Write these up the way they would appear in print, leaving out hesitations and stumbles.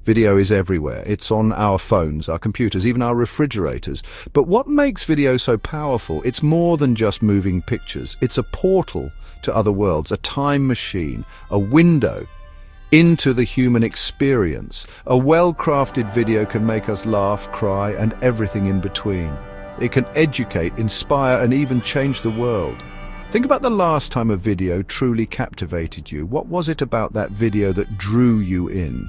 Video is everywhere. It's on our phones, our computers, even our refrigerators. But what makes video so powerful? It's more than just moving pictures. It's a portal to other worlds, a time machine, a window into the human experience. A well-crafted video can make us laugh, cry, and everything in between. It can educate, inspire, and even change the world. Think about the last time a video truly captivated you. What was it about that video that drew you in?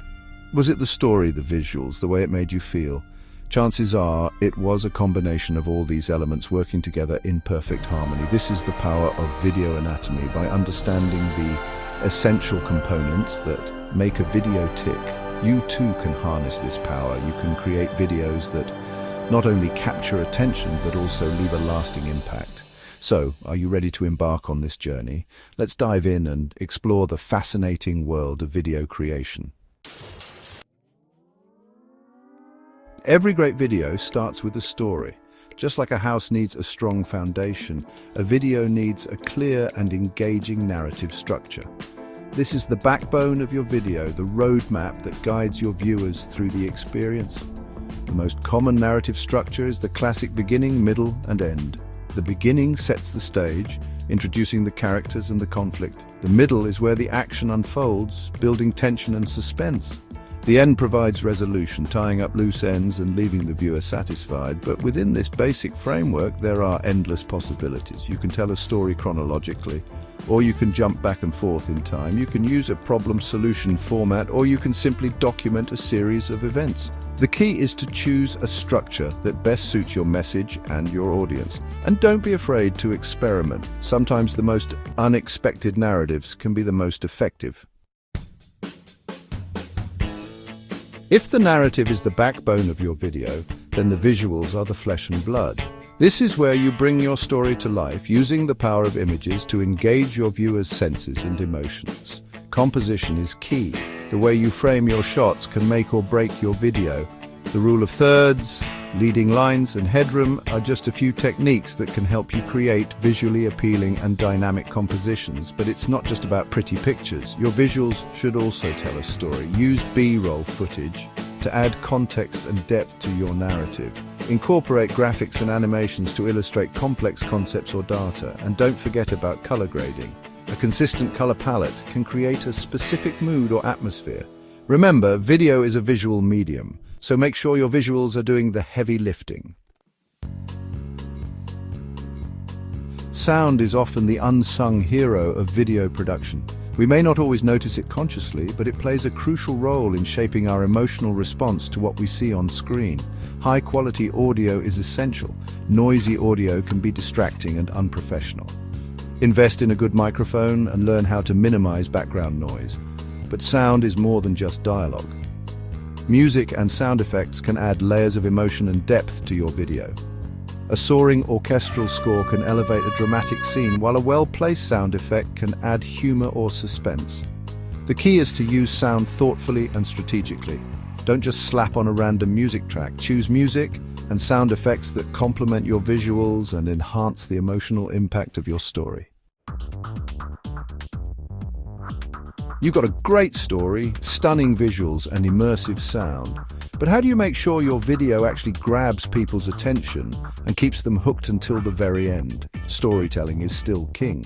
Was it the story, the visuals, the way it made you feel? Chances are it was a combination of all these elements working together in perfect harmony. This is the power of video anatomy. By understanding the essential components that make a video tick, you too can harness this power. You can create videos that not only capture attention but also leave a lasting impact. So, are you ready to embark on this journey? Let's dive in and explore the fascinating world of video creation. Every great video starts with a story. Just like a house needs a strong foundation, a video needs a clear and engaging narrative structure. This is the backbone of your video, the roadmap that guides your viewers through the experience. The most common narrative structure is the classic beginning, middle, and end. The beginning sets the stage, introducing the characters and the conflict. The middle is where the action unfolds, building tension and suspense. The end provides resolution, tying up loose ends and leaving the viewer satisfied. But within this basic framework, there are endless possibilities. You can tell a story chronologically, or you can jump back and forth in time. You can use a problem-solution format, or you can simply document a series of events. The key is to choose a structure that best suits your message and your audience. And don't be afraid to experiment. Sometimes the most unexpected narratives can be the most effective. If the narrative is the backbone of your video, then the visuals are the flesh and blood. This is where you bring your story to life, using the power of images to engage your viewers' senses and emotions. Composition is key. The way you frame your shots can make or break your video. The rule of thirds, leading lines, and headroom are just a few techniques that can help you create visually appealing and dynamic compositions. But it's not just about pretty pictures. Your visuals should also tell a story. Use B-roll footage to add context and depth to your narrative. Incorporate graphics and animations to illustrate complex concepts or data. And don't forget about color grading. A consistent color palette can create a specific mood or atmosphere. Remember, video is a visual medium, so make sure your visuals are doing the heavy lifting. Sound is often the unsung hero of video production. We may not always notice it consciously, but it plays a crucial role in shaping our emotional response to what we see on screen. High-quality audio is essential. Noisy audio can be distracting and unprofessional. Invest in a good microphone and learn how to minimize background noise. But sound is more than just dialogue. Music and sound effects can add layers of emotion and depth to your video. A soaring orchestral score can elevate a dramatic scene, while a well-placed sound effect can add humor or suspense. The key is to use sound thoughtfully and strategically. Don't just slap on a random music track. Choose music and sound effects that complement your visuals and enhance the emotional impact of your story. You've got a great story, stunning visuals, and immersive sound. But how do you make sure your video actually grabs people's attention and keeps them hooked until the very end? Storytelling is still king.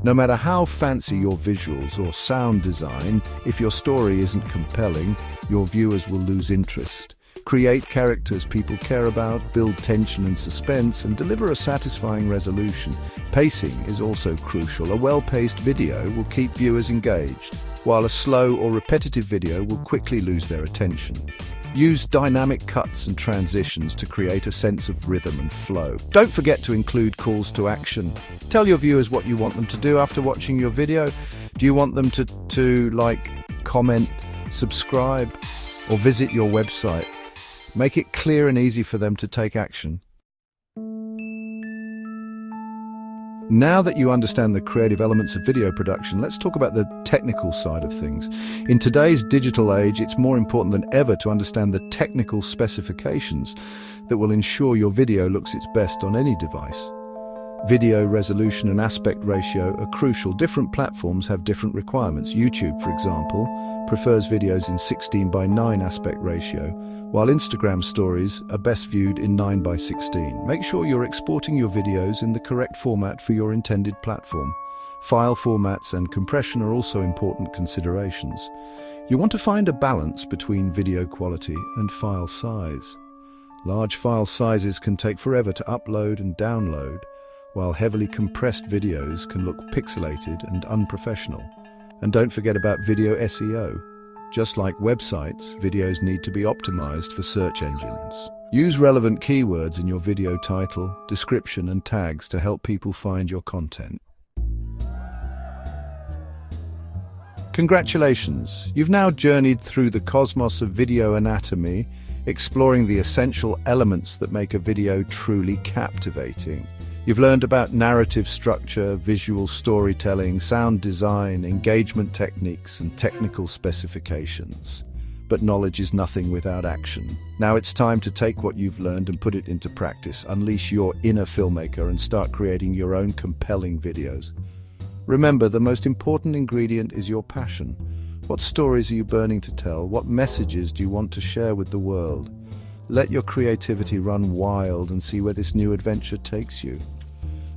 No matter how fancy your visuals or sound design, if your story isn't compelling, your viewers will lose interest. Create characters people care about, build tension and suspense, and deliver a satisfying resolution. Pacing is also crucial. A well-paced video will keep viewers engaged, while a slow or repetitive video will quickly lose their attention. Use dynamic cuts and transitions to create a sense of rhythm and flow. Don't forget to include calls to action. Tell your viewers what you want them to do after watching your video. Do you want them to like, comment, subscribe, or visit your website? Make it clear and easy for them to take action. Now that you understand the creative elements of video production, let's talk about the technical side of things. In today's digital age, it's more important than ever to understand the technical specifications that will ensure your video looks its best on any device. Video resolution and aspect ratio are crucial. Different platforms have different requirements. YouTube, for example, prefers videos in 16:9 aspect ratio, while Instagram stories are best viewed in 9:16. Make sure you're exporting your videos in the correct format for your intended platform. File formats and compression are also important considerations. You want to find a balance between video quality and file size. Large file sizes can take forever to upload and download, while heavily compressed videos can look pixelated and unprofessional. And don't forget about video SEO. Just like websites, videos need to be optimized for search engines. Use relevant keywords in your video title, description, and tags to help people find your content. Congratulations! You've now journeyed through the cosmos of video anatomy, exploring the essential elements that make a video truly captivating. You've learned about narrative structure, visual storytelling, sound design, engagement techniques, and technical specifications. But knowledge is nothing without action. Now it's time to take what you've learned and put it into practice. Unleash your inner filmmaker and start creating your own compelling videos. Remember, the most important ingredient is your passion. What stories are you burning to tell? What messages do you want to share with the world? Let your creativity run wild and see where this new adventure takes you.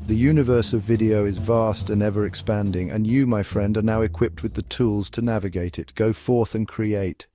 The universe of video is vast and ever expanding, and you, my friend, are now equipped with the tools to navigate it. Go forth and create.